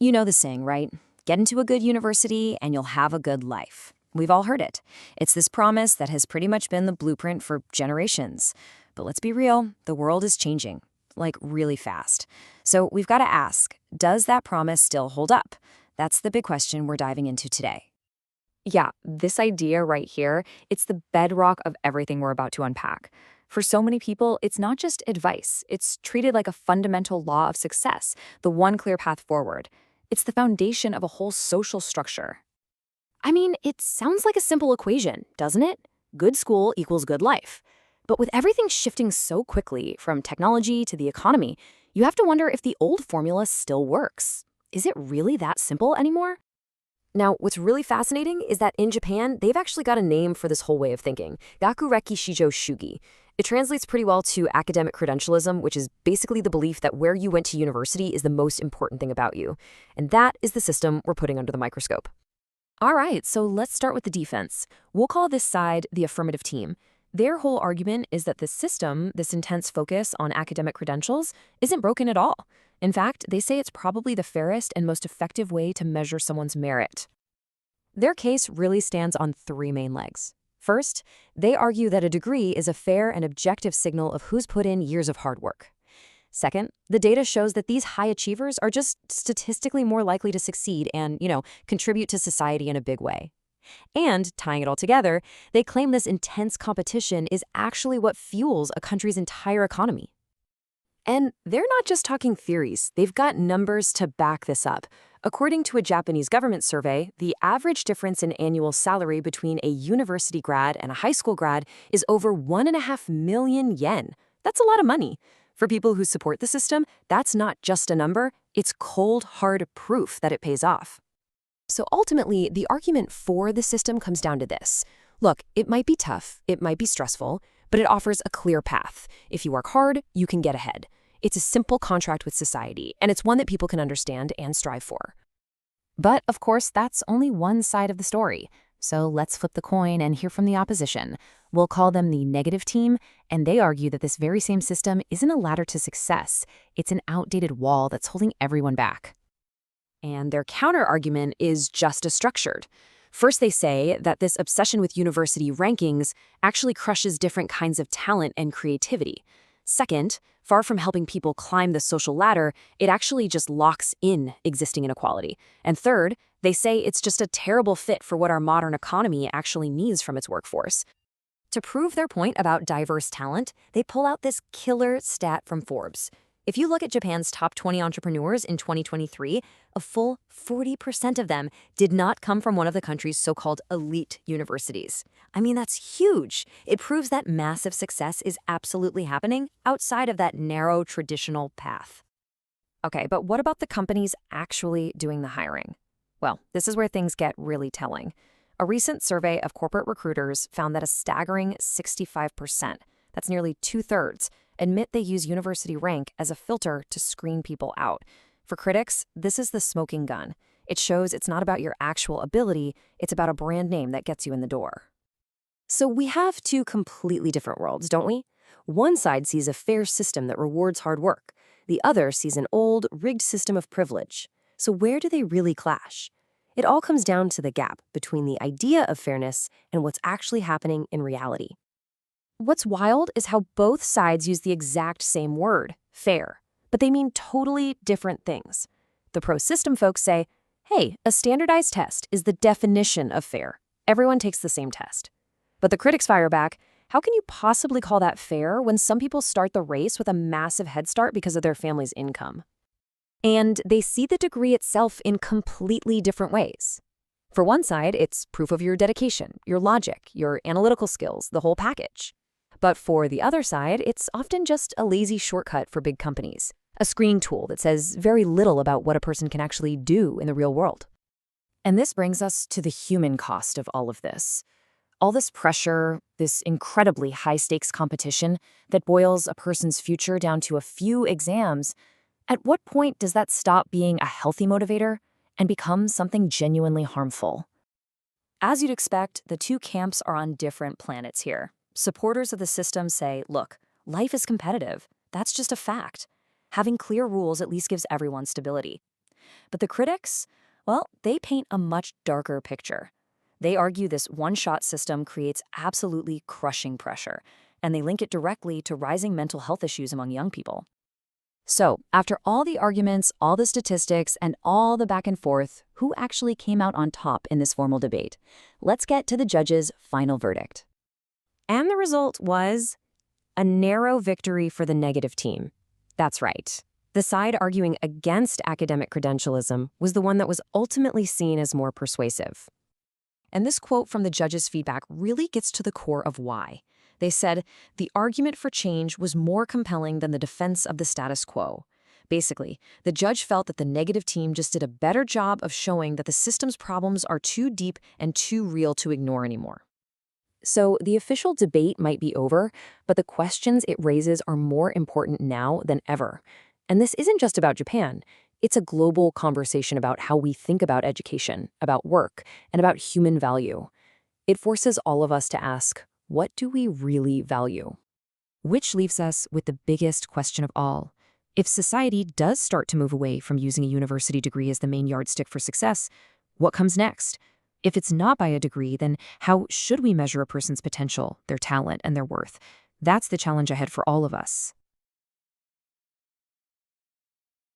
You know the saying, right? Get into a good university and you'll have a good life. We've all heard it. It's this promise that has pretty much been the blueprint for generations. But let's be real, the world is changing, like really fast. So we've got to ask, does that promise still hold up? That's the big question we're diving into today. Yeah, this idea right here, it's the bedrock of everything we're about to unpack. For so many people, it's not just advice. It's treated like a fundamental law of success, the one clear path forward. It's the foundation of a whole social structure. I mean, it sounds like a simple equation, doesn't it? Good school equals good life. But with everything shifting so quickly, from technology to the economy, you have to wonder if the old formula still works. Is it really that simple anymore? Now, what's really fascinating is that in Japan, they've actually got a name for this whole way of thinking, Gakureki Shijo Shugi. It translates pretty well to academic credentialism, which is basically the belief that where you went to university is the most important thing about you. And that is the system we're putting under the microscope. All right, so let's start with the defense. We'll call this side the affirmative team. Their whole argument is that the system, this intense focus on academic credentials, isn't broken at all. In fact, they say it's probably the fairest and most effective way to measure someone's merit. Their case really stands on three main legs. First, they argue that a degree is a fair and objective signal of who's put in years of hard work. Second, the data shows that these high achievers are just statistically more likely to succeed and, contribute to society in a big way. And, tying it all together, they claim this intense competition is actually what fuels a country's entire economy. And they're not just talking theories, they've got numbers to back this up. According to a Japanese government survey, the average difference in annual salary between a university grad and a high school grad is over 1.5 million yen. That's a lot of money. For people who support the system, that's not just a number, it's cold, hard proof that it pays off. So ultimately, the argument for the system comes down to this. Look, it might be tough, it might be stressful, but it offers a clear path. If you work hard, you can get ahead. It's a simple contract with society, and it's one that people can understand and strive for. But, of course, that's only one side of the story. So let's flip the coin and hear from the opposition. We'll call them the negative team, and they argue that this very same system isn't a ladder to success. It's an outdated wall that's holding everyone back. And their counter-argument is just as structured. First, they say that this obsession with university rankings actually crushes different kinds of talent and creativity. Second, far from helping people climb the social ladder, it actually just locks in existing inequality. And third, they say it's just a terrible fit for what our modern economy actually needs from its workforce. To prove their point about diverse talent, they pull out this killer stat from Forbes. If you look at Japan's top 20 entrepreneurs in 2023, a full 40% of them did not come from one of the country's so-called elite universities. I mean, that's huge. It proves that massive success is absolutely happening outside of that narrow traditional path. Okay, but what about the companies actually doing the hiring? Well, this is where things get really telling. A recent survey of corporate recruiters found that a staggering 65%, that's nearly 2/3, admit they use university rank as a filter to screen people out. For critics, this is the smoking gun. It shows it's not about your actual ability, it's about a brand name that gets you in the door. So we have two completely different worlds, don't we? One side sees a fair system that rewards hard work. The other sees an old, rigged system of privilege. So where do they really clash? It all comes down to the gap between the idea of fairness and what's actually happening in reality. What's wild is how both sides use the exact same word, fair, but they mean totally different things. The pro-system folks say, hey, a standardized test is the definition of fair. Everyone takes the same test. But the critics fire back, how can you possibly call that fair when some people start the race with a massive head start because of their family's income? And they see the degree itself in completely different ways. For one side, it's proof of your dedication, your logic, your analytical skills, the whole package. But for the other side, it's often just a lazy shortcut for big companies, a screening tool that says very little about what a person can actually do in the real world. And this brings us to the human cost of all of this. All this pressure, this incredibly high-stakes competition that boils a person's future down to a few exams, at what point does that stop being a healthy motivator and become something genuinely harmful? As you'd expect, the two camps are on different planets here. Supporters of the system say, look, life is competitive. That's just a fact. Having clear rules at least gives everyone stability. But the critics, well, they paint a much darker picture. They argue this one-shot system creates absolutely crushing pressure, and they link it directly to rising mental health issues among young people. So, after all the arguments, all the statistics, and all the back and forth, who actually came out on top in this formal debate? Let's get to the judges' final verdict. And the result was a narrow victory for the negative team. That's right. The side arguing against academic credentialism was the one that was ultimately seen as more persuasive. And this quote from the judges' feedback really gets to the core of why. They said, the argument for change was more compelling than the defense of the status quo. Basically, the judge felt that the negative team just did a better job of showing that the system's problems are too deep and too real to ignore anymore. So the official debate might be over, but the questions it raises are more important now than ever. And this isn't just about Japan. It's a global conversation about how we think about education, about work, and about human value. It forces all of us to ask, what do we really value? Which leaves us with the biggest question of all. If society does start to move away from using a university degree as the main yardstick for success, what comes next? If it's not by a degree, then how should we measure a person's potential, their talent, and their worth? That's the challenge ahead for all of us.